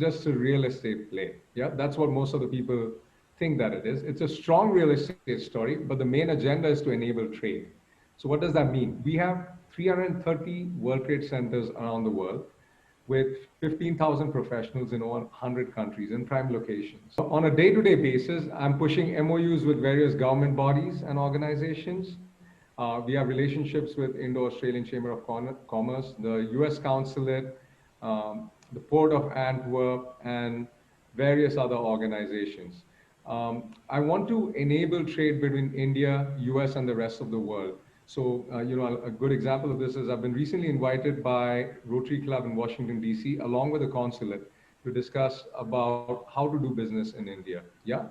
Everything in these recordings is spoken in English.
just a real estate play. Yeah, that's what most of the people think that it is. It's a strong real estate story, but the main agenda is to enable trade. So what does that mean? We have 330 World Trade Centers around the world with 15,000 professionals in over 100 countries in prime locations. So on a day-to-day basis, I'm pushing MOUs with various government bodies and organizations. We have relationships with Indo-Australian Chamber of Commerce, the US Consulate, the Port of Antwerp, and various other organizations. I want to enable trade between India, US, and the rest of the world. So, a good example of this is I've been recently invited by Rotary Club in Washington, D.C., along with the consulate, to discuss about how to do business in India. Yeah.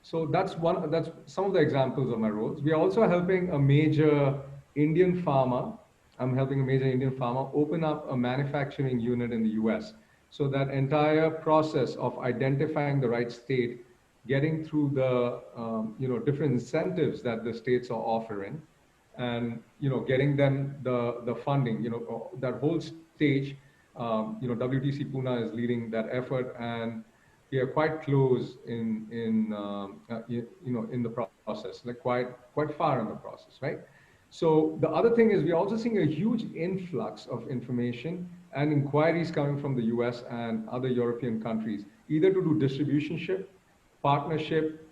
So that's some of the examples of my roles. We are also helping a major Indian farmer. I'm helping a major Indian farmer open up a manufacturing unit in the US. So that entire process of identifying the right state, getting through the different incentives that the states are offering, and getting them the funding. That whole stage. WTC Pune is leading that effort, and we are quite close in the process, like quite far in the process, right? So the other thing is we're also seeing a huge influx of information and inquiries coming from the US and other European countries, either to do distributionship, partnership,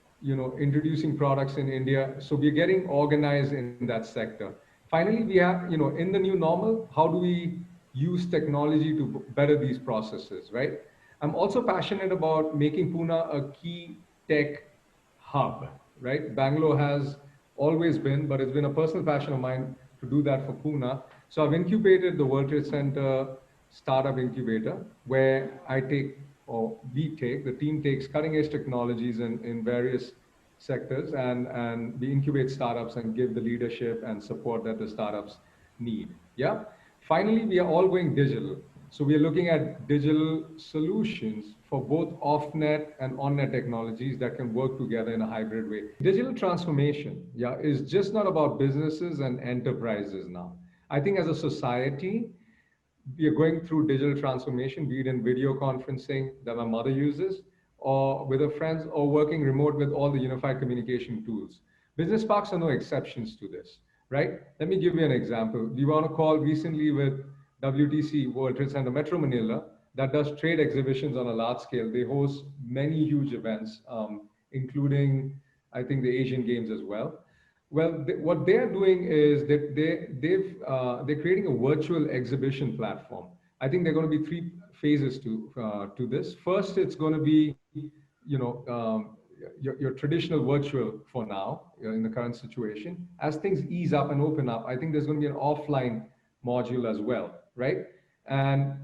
introducing products in India. So we're getting organized in that sector. Finally, we have, in the new normal, how do we use technology to better these processes, right? I'm also passionate about making Pune a key tech hub, right? Bangalore has always been, but it's been a personal passion of mine to do that for Pune. So I've incubated the World Trade Center Startup Incubator, where the team takes cutting edge technologies in various sectors, and we incubate startups and give the leadership and support that the startups need. Yeah. Finally, we are all going digital. So we are looking at digital solutions for both off-net and on-net technologies that can work together in a hybrid way. Digital transformation, is just not about businesses and enterprises now. I think as a society, we are going through digital transformation, be it in video conferencing that my mother uses, or with her friends, or working remote with all the unified communication tools. Business parks are no exceptions to this, right? Let me give you an example. We were on a call recently with WTC, World Trade Center Metro Manila, that does trade exhibitions on a large scale. They host many huge events, including, I think, the Asian Games as well. Well, what they're doing is that they're creating a virtual exhibition platform. I think there are going to be three phases to this. First, it's going to be, your traditional virtual for now, in the current situation. As things ease up and open up, I think there's going to be an offline module as well, right? And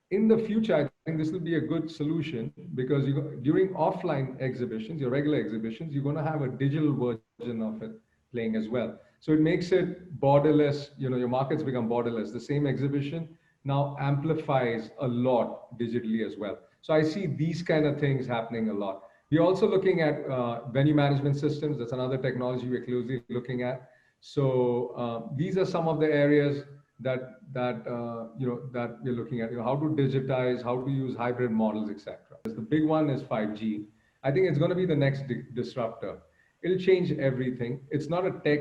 in the future, I think this will be a good solution, because during offline exhibitions, your regular exhibitions, you're going to have a digital version of it playing as well. So it makes it borderless, your markets become borderless. The same exhibition now amplifies a lot digitally as well. So I see these kind of things happening a lot. We're also looking at venue management systems. That's another technology we're closely looking at. So these are some of the areas that we're looking at. How to digitize, how to use hybrid models, etc. The big one is 5G. I think it's going to be the next disruptor. It'll change everything. It's not a tech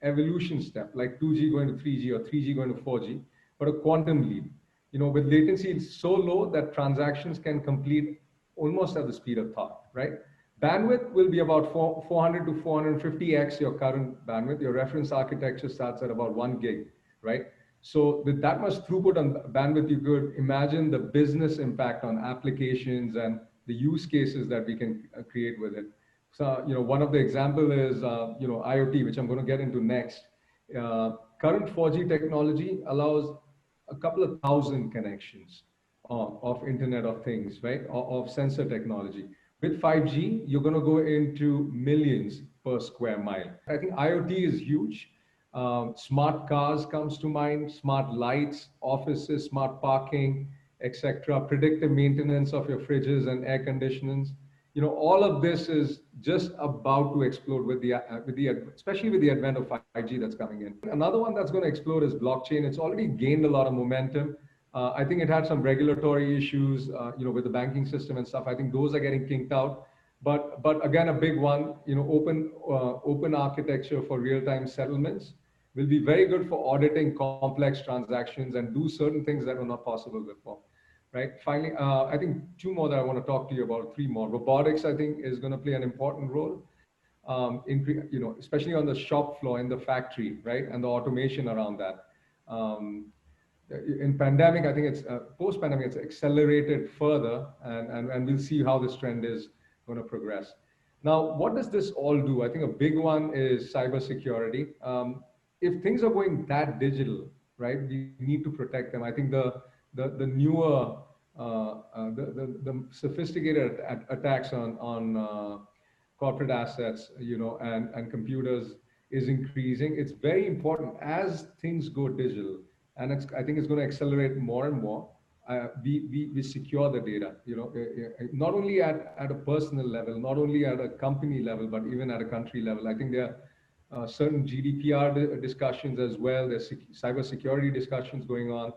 evolution step like 2G going to 3G or 3G going to 4G, but a quantum leap. With latency, it's so low that transactions can complete almost at the speed of thought, right? Bandwidth will be about 400 to 450x your current bandwidth. Your reference architecture starts at about 1 gig, right? So with that much throughput on bandwidth, you could imagine the business impact on applications and the use cases that we can create with it. So, one of the example is, IoT, which I'm going to get into next. Current 4G technology allows a couple of thousand connections of Internet of Things, right? Of sensor technology. With 5G, you're going to go into millions per square mile. I think IoT is huge. Smart cars comes to mind, smart lights, offices, smart parking, etc. Predictive maintenance of your fridges and air conditioners. All of this is just about to explode especially with the advent of 5G that's coming in. Another one that's going to explode is blockchain. It's already gained a lot of momentum. I think it had some regulatory issues, with the banking system and stuff. I think those are getting kinked out. But again, a big one, open architecture for real-time settlements will be very good for auditing complex transactions and do certain things that were not possible before, right? Finally, I think two more that I want to talk to you about, three more. Robotics, I think, is going to play an important role, especially on the shop floor in the factory, right, and the automation around that. Um, in pandemic, I think it's post-pandemic, it's accelerated further, and we'll see how this trend is going to progress. Now, what does this all do? I think a big one is cybersecurity. If things are going that digital, right, we need to protect them. I think the newer the sophisticated attacks on corporate assets, and computers is increasing. It's very important as things go digital, and I think it's going to accelerate more and more. We secure the data, not only at a personal level, not only at a company level, but even at a country level. I think there are certain GDPR discussions as well. There's cybersecurity discussions going on.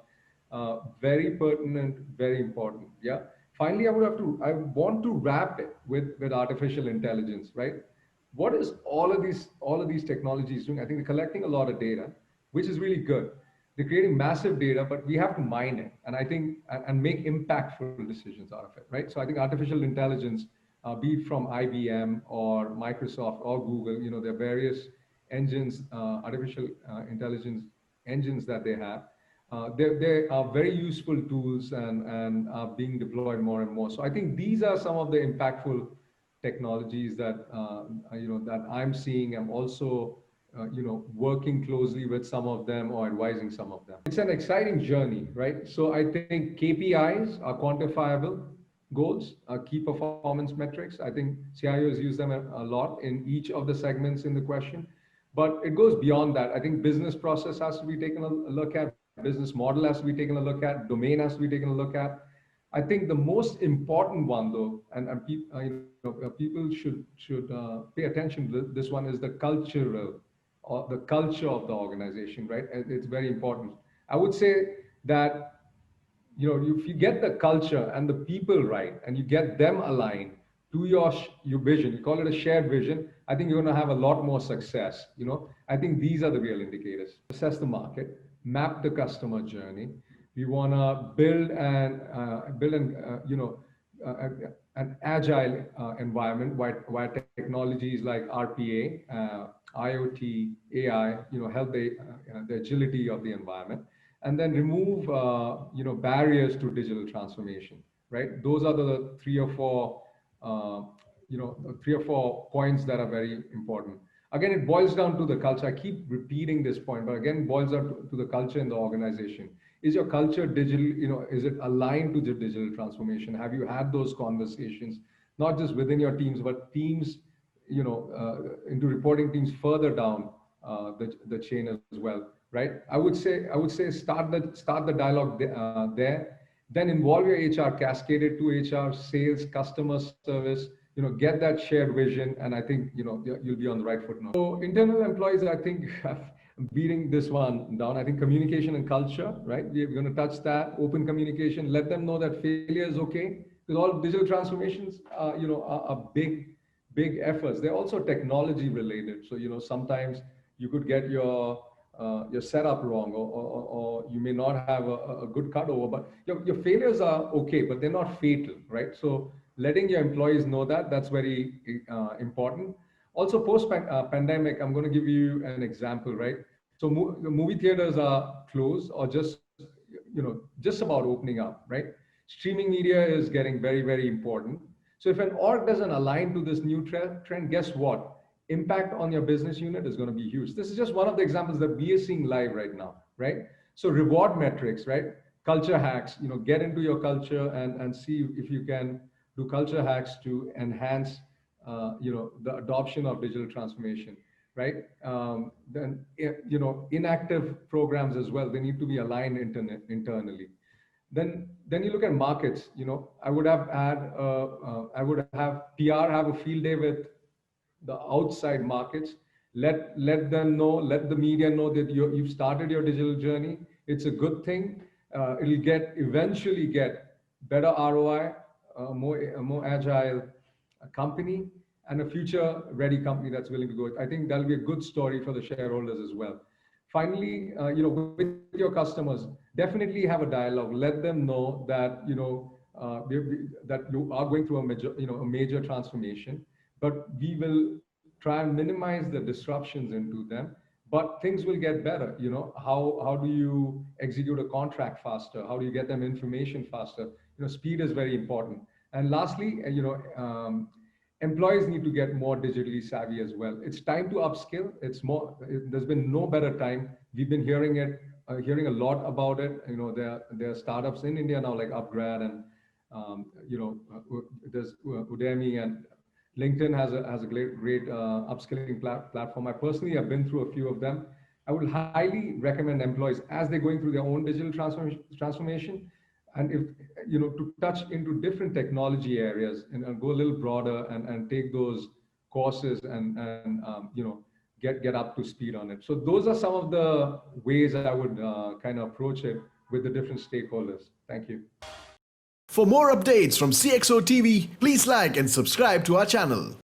Very pertinent, very important. Yeah. Finally, I want to wrap it with artificial intelligence, right? What is all of these technologies doing? I think they're collecting a lot of data, which is really good. They're creating massive data, but we have to mine it, and I think and make impactful decisions out of it, right? So I think artificial intelligence, be it from IBM or Microsoft or Google, there are various engines, artificial intelligence engines that they have. They are very useful tools and are being deployed more and more. So I think these are some of the impactful technologies that I'm seeing. I'm also working closely with some of them or advising some of them. It's an exciting journey, right? So I think KPIs are quantifiable goals, key performance metrics. I think CIOs use them a lot in each of the segments in the question. But it goes beyond that. I think business process has to be taken a look at, business model has to be taken a look at, domain has to be taken a look at. I think the most important one, though, and people should pay attention to this one, is the cultural or the culture of the organization, right? And it's very important. I would say that if you get the culture and the people right, and you get them aligned to your vision, you call it a shared vision, I think you're going to have a lot more success. I think these are the real indicators. Assess the market, map the customer journey. We want to build an agile environment where technologies like RPA, IoT, AI, help the agility of the environment, and then remove barriers to digital transformation. Right? Those are the three or four points that are very important. Again, it boils down to the culture. I keep repeating this point, but again, it boils down to the culture in the organization. Is your culture digital? Is it aligned to the digital transformation? Have you had those conversations, not just within your teams, but teams, into reporting teams further down the chain as well, right? I would say start the dialogue there, then involve your HR, cascade it to HR, sales, customer service. Get that shared vision, and I think you'll be on the right foot now. So internal employees, I think, beating this one down. I think communication and culture, right? We're going to touch that. Open communication. Let them know that failure is okay, because all digital transformations, are big efforts. They're also technology related. So sometimes you could get your setup wrong, or you may not have a good cutover, but your failures are okay, but they're not fatal, right? So letting your employees know that's very important. Also, post-pandemic, I'm going to give you an example, right? So the movie theaters are closed or just about opening up, right? Streaming media is getting very, very important. So if an org doesn't align to this new trend, guess what? Impact on your business unit is going to be huge. This is just one of the examples that we are seeing live right now, right? So reward metrics, right? Culture hacks, get into your culture and see if you can do culture hacks to enhance, the adoption of digital transformation, right? Then, inactive programs as well, they need to be aligned internally. Then you look at markets. I would have PR have a field day with the outside markets. Let them know, let the media know that you've started your digital journey. It's a good thing. It'll eventually get better ROI, more agile company, and a future-ready company that's willing to go. I think that'll be a good story for the shareholders as well. Finally, with your customers, definitely have a dialogue. Let them know that that you are going through a major transformation, but we will try and minimize the disruptions into them. But things will get better. How do you execute a contract faster? How do you get them information faster? Speed is very important. And lastly, employees need to get more digitally savvy as well. It's time to upskill. There's been no better time. We've been hearing a lot about it. There are startups in India now like Upgrad, and there's Udemy, and LinkedIn has a great upskilling platform. I personally have been through a few of them. I would highly recommend employees, as they're going through their own digital transformation, and if to touch into different technology areas and go a little broader and take those courses and get up to speed on it. So those are some of the ways I would kind of approach it with the different stakeholders. Thank you. For more updates from CXO TV, please like and subscribe to our channel.